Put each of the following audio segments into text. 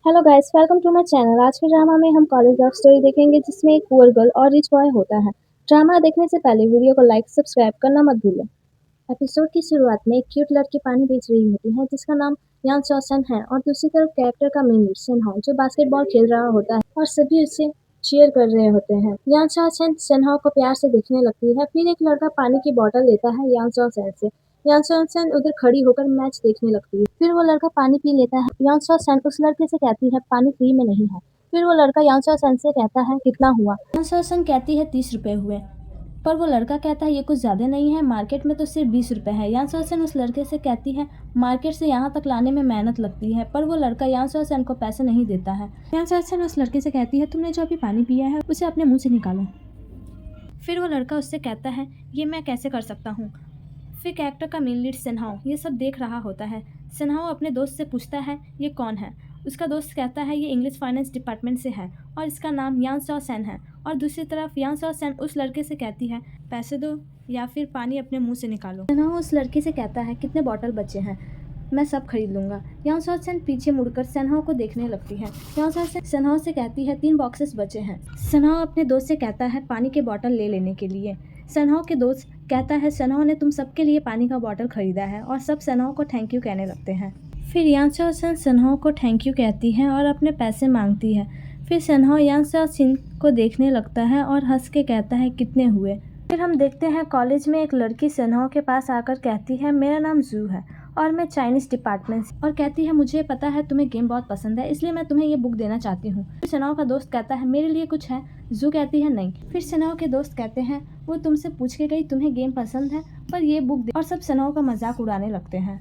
Hello guys, welcome to my channel. आज के drama में हम कॉलेज लव स्टोरी देखेंगे जिसमें एक पुअर गर्ल और रिच बॉय होता है। ड्रामा देखने से पहले वीडियो को लाइक सब्सक्राइब करना मत भूलें। एपिसोड की शुरुआत में एक क्यूट लड़की पानी बेच रही होती है जिसका नाम यान चौसन है और दूसरी तरफ कैरेक्टर का मेन लीड सेनहाओ जो बास्केटबॉल खेल रहा होता है और सभी उसे चीयर कर रहे होते हैं। यान चौसन सेनहाओ को प्यार से देखने लगती है। फिर एक लड़का पानी की बोतल लेता है यान चौसन से। यान चौसन उधर खड़ी होकर मैच देखने लगती है। फिर वो लड़का पानी पी लेता है। यान चौसन उस लड़के से कहती है पानी फ्री में नहीं है। फिर वो लड़का यान चौसन से कहता है कितना हुआ। यान चौसन कहती है 30 रुपए हुए। पर वो लड़का कहता है ये कुछ ज़्यादा नहीं है, मार्केट में तो सिर्फ 20 रुपए है। यान सोसन उस लड़के से कहती है मार्केट से यहाँ तक लाने में मेहनत लगती है। पर वो लड़का यान सोसन को पैसे नहीं देता है। यान सोसन उस लड़के से कहती है तुमने जो अभी पानी पिया है उसे अपने मुंह से निकालो। फिर वो लड़का उससे कहता है ये मैं कैसे कर सकता हूँ। फिर कैरेक्टर का मेन लीड सेनहाओ ये सब देख रहा होता है। सेनहाओ अपने दोस्त से पूछता है ये कौन है। उसका दोस्त कहता है ये इंग्लिश फाइनेंस डिपार्टमेंट से है और इसका नाम यान सॉ सेन है। और दूसरी तरफ यान सॉ सेन उस लड़के से कहती है पैसे दो या फिर पानी अपने मुंह से निकालो। सेनहाओ उस लड़के से कहता है कितने बॉटल बचे हैं, मैं सब खरीद लूंगा। यान सॉ सेन पीछे मुड़कर सेनहाओ को देखने लगती है। यान सॉ सेन सेनहाओ से कहती है 3 बॉक्सेस बचे हैं। सेनहाओ अपने दोस्त से कहता है पानी के बॉटल ले लेने के लिए। सेनहाओ के दोस्त कहता है सेनहाओ ने तुम सबके लिए पानी का बॉटल खरीदा है और सब सेनहाओ को थैंक यू कहने लगते हैं। फिर यान सॉ सेन सेनहाओ को थैंक यू कहती है और अपने पैसे मांगती है। फिर सेनहाओ यान सॉ सेन को देखने लगता है और हंस के कहता है कितने हुए। फिर हम देखते हैं कॉलेज में एक लड़की सेनहाओ के पास आकर कहती है मेरा नाम जू है और मैं चाइनीज डिपार्टमेंट से, और कहती है मुझे पता है तुम्हें गेम बहुत पसंद है इसलिए मैं तुम्हें ये बुक देना चाहती हूँ। फिर सेनहाओ का दोस्त कहता है मेरे लिए कुछ है। जू कहती है नहीं। फिर सेनहाओ के दोस्त कहते हैं वो तुमसे पूछ के गई तुम्हें गेम पसंद है पर ये बुक दे, और सब सेनहाओ का मजाक उड़ाने लगते हैं।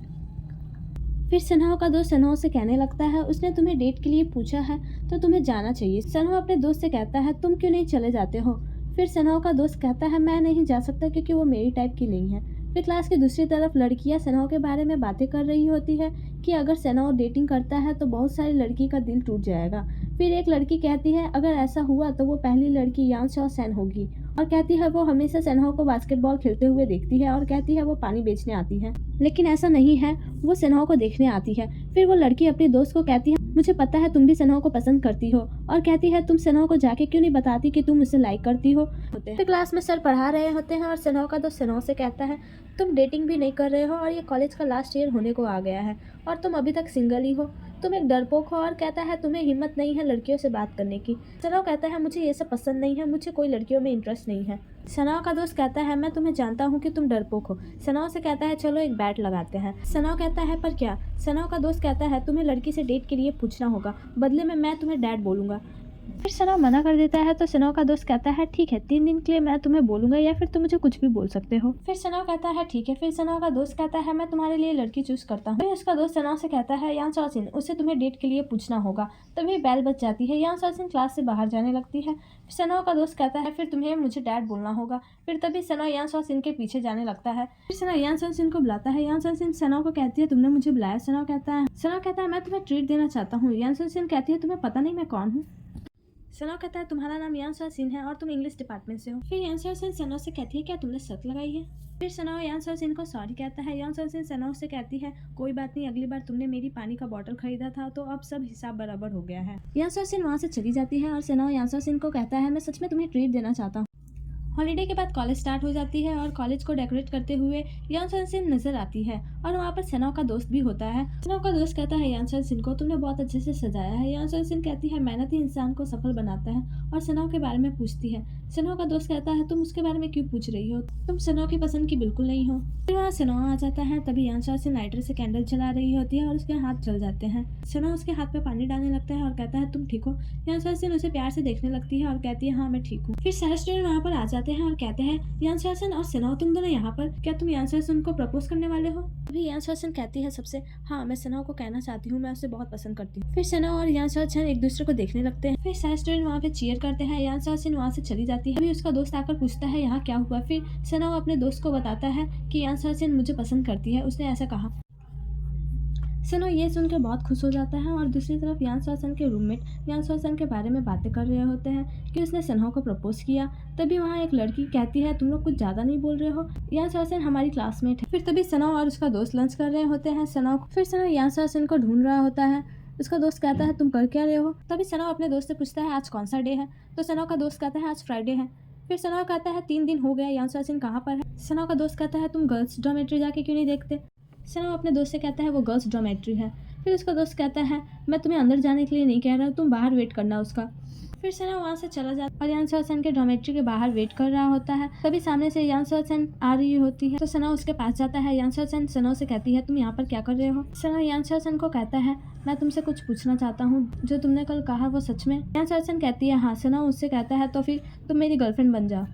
फिर सेनहाओ का दोस्त सेनहाओ से कहने लगता है उसने तुम्हें डेट के लिए पूछा है तो तुम्हें जाना चाहिए। सेनहाओ अपने दोस्त से कहता है तुम क्यों नहीं चले जाते हो। फिर सेनहाओ का दोस्त कहता है मैं नहीं जा सकता क्योंकि वो मेरी टाइप की नहीं है। फिर क्लास की दूसरी तरफ लड़कियां सेनहाओ के बारे में बातें कर रही होती है कि अगर सेनहाओ डेटिंग करता है तो बहुत सारी लड़की का दिल टूट जाएगा। फिर एक लड़की कहती है अगर ऐसा हुआ तो वो पहली लड़की यान सॉ सेन होगी, और कहती है वो हमेशा सेनहाओ को बास्केटबॉल खेलते हुए देखती है और कहती है वो पानी बेचने आती है, लेकिन ऐसा नहीं है, वो सेनहाओ को देखने आती है। फिर वो लड़की अपने दोस्त को कहती है मुझे पता है तुम भी सेनहाओ को पसंद करती हो, और कहती है तुम सेनहाओ को जाके क्यों नहीं बताती कि तुम उसे लाइक करती हो। फिर क्लास में सर पढ़ा रहे होते हैं और सेनहाओ का दोस्त सेनहाओ से कहता है तुम डेटिंग भी नहीं कर रहे हो और ये कॉलेज का लास्ट ईयर होने को आ गया है और तुम अभी तक सिंगल ही हो, तुम एक डरपोक हो, और कहता है तुम्हें हिम्मत नहीं है लड़कियों से बात करने की। सेनहाओ कहता है मुझे ये सब पसंद नहीं है, मुझे कोई लड़कियों में इंटरेस्ट नहीं है। सेनहाओ का दोस्त कहता है मैं तुम्हें जानता हूँ कि तुम डरपोक हो। सेनहाओ से कहता है चलो एक बैट लगाते हैं। सेनहाओ कहता है पर क्या। सेनहाओ का दोस्त कहता है तुम्हें लड़की से डेट के लिए पूछना होगा, बदले में मैं तुम्हें डैड बोलूंगा। फिर सेनहाओ मना कर देता है तो सेनहाओ का दोस्त कहता है ठीक है 3 दिन के लिए मैं तुम्हें बोलूंगा या फिर तुम मुझे कुछ भी बोल सकते हो। फिर सेनहाओ कहता है ठीक है। फिर सेनहाओ का दोस्त कहता है मैं तुम्हारे लिए लड़की चूज करता हूँ। फिर उसका दोस्त सेनहाओ से कहता है यान सॉ सिन उसे तुम्हें डेट के लिए पूछना होगा। तभी बेल बज जाती है। यान सॉ सिन क्लास से बाहर जाने लगती है। सेनहाओ का दोस्त कहता है फिर तुम्हें मुझे डैड बोलना होगा। फिर तभी सेनहाओ यान सॉ सिन के पीछे जाने लगता है। फिर सेनहाओ यान सॉ सिन को बुलाता है। यान सॉ सिन सेनहाओ को कहती है तुमने मुझे बुलाया। सेनहाओ कहता है मैं तुम्हें ट्रीट देना चाहता हूँ। यान सॉ सिन कहती है तुम्हें पता नहीं मैं कौन हूँ। सेनहाओ कहता है तुम्हारा नाम यान सॉ सिन है और तुम इंग्लिश डिपार्टमेंट से हो। फिर यान सॉ सिन सेनहाओ से कहती है क्या तुमने शर्त लगाई है। फिर सेनहाओ यान सॉ सिन को सॉरी कहता है। यान सॉ सिन सेनहाओ से कहती है कोई बात नहीं, अगली बार तुमने मेरी पानी का बॉटल खरीदा था तो अब सब हिसाब बराबर हो गया है। यान सॉ सिन वहाँ से चली जाती है और सेनहाओ यान सॉ सिन को कहता है मैं सच में तुम्हें ट्रीट देना चाहता हूँ। हॉलीडे के बाद कॉलेज स्टार्ट हो जाती है और कॉलेज को डेकोरेट करते हुए यान सॉ सिन नजर आती है और वहाँ पर सेनहाओ का दोस्त भी होता है। सेनहाओ का दोस्त कहता है यान सॉ सिन को तुमने बहुत अच्छे से सजाया है। यान सॉ सिन कहती है मेहनत ही इंसान को सफल बनाता है और सेनहाओ के बारे में पूछती है। सेनहाओ का दोस्त कहता है तुम उसके बारे में क्यों पूछ रही हो, तुम सेनहाओ की पसंद की बिल्कुल नहीं हो। फिर वहाँ सेनहाओ आ जाता है। तभी यान सॉ सिन लाइटर से कैंडल जला रही होती है और उसके हाथ जल जाते हैं। सेनहाओ उसके हाथ पे पानी डालने लगता है और कहता है तुम ठीक हो। यान सॉ सिन उसे प्यार से देखने लगती है और कहती है हाँ मैं ठीक हूँ। फिर सारे स्टूडेंट वहाँ पर आ जाते हैं और कहते हैं यान सॉ सिन और सेनहाओ तुम दोनों यहाँ पर, क्या तुम यान सॉ सिन को प्रपोज करने वाले हो। अभी यान सॉ सिन कहती है सबसे हाँ मैं सेनहाओ को कहना चाहती हूँ, मैं उसे बहुत पसंद करती हूँ। फिर सेनहाओ और यान सॉ सिन एक दूसरे को देखने लगते हैं। फिर सारे स्टूडेंट वहाँ पे चीयर करते हैं। यान सॉ सिन वहाँ से चली जाती है। अभी उसका दोस्त आकर पूछता है यहाँ क्या हुआ। फिर सेनहाओ अपने दोस्त को बताता है कि यान सॉ सिन मुझे पसंद करती है, उसने ऐसा कहा। सेनहाओ ये सुनकर बहुत खुश हो जाता है और दूसरी तरफ यान सॉ सिन के रूममेट यान सॉ सिन के बारे में बातें कर रहे होते हैं कि उसने सेनहाओ को प्रपोज किया। तभी वहाँ एक लड़की कहती है तुम लोग कुछ ज़्यादा नहीं बोल रहे हो, यान सॉ सिन हमारी क्लासमेट है। फिर तभी सेनहाओ और उसका दोस्त लंच कर रहे होते हैं। फिर सेनहाओ यान सॉ सिन को ढूंढ रहा होता है। उसका दोस्त कहता है तुम कर क्या रहे हो। तभी सना अपने दोस्त से पूछता है आज कौन सा डे है। तो सना का दोस्त कहता है आज फ्राइडे है। फिर सना कहता है 3 दिन हो गया, यान सचिन कहाँ पर है। सना का दोस्त कहता है तुम गर्ल्स डॉर्मेट्री जाके क्यों नहीं देखते। सना अपने दोस्त से कहता है वो गर्ल्स डॉर्मेट्री है। फिर उसका दोस्त कहता है मैं तुम्हें अंदर जाने के लिए नहीं कह रहा हूँ, तुम बाहर वेट करना उसका। फिर सना वहाँ से चला जाता और यान सचिन के डॉर्मेट्री के बाहर वेट कर रहा होता है। तभी सामने से यान सचिन आ रही होती है तो सना उसके पास जाता है। यान सचिन सना से कहती है तुम यहाँ पर क्या कर रहे हो। सना यान सचिन को कहता है मैं तुमसे कुछ पूछना चाहता हूँ, जो तुमने कल कहा वो सच में। यान सचिन कहती है हाँ। सना उससे कहता है तो फिर तुम मेरी गर्लफ्रेंड बन जाओ।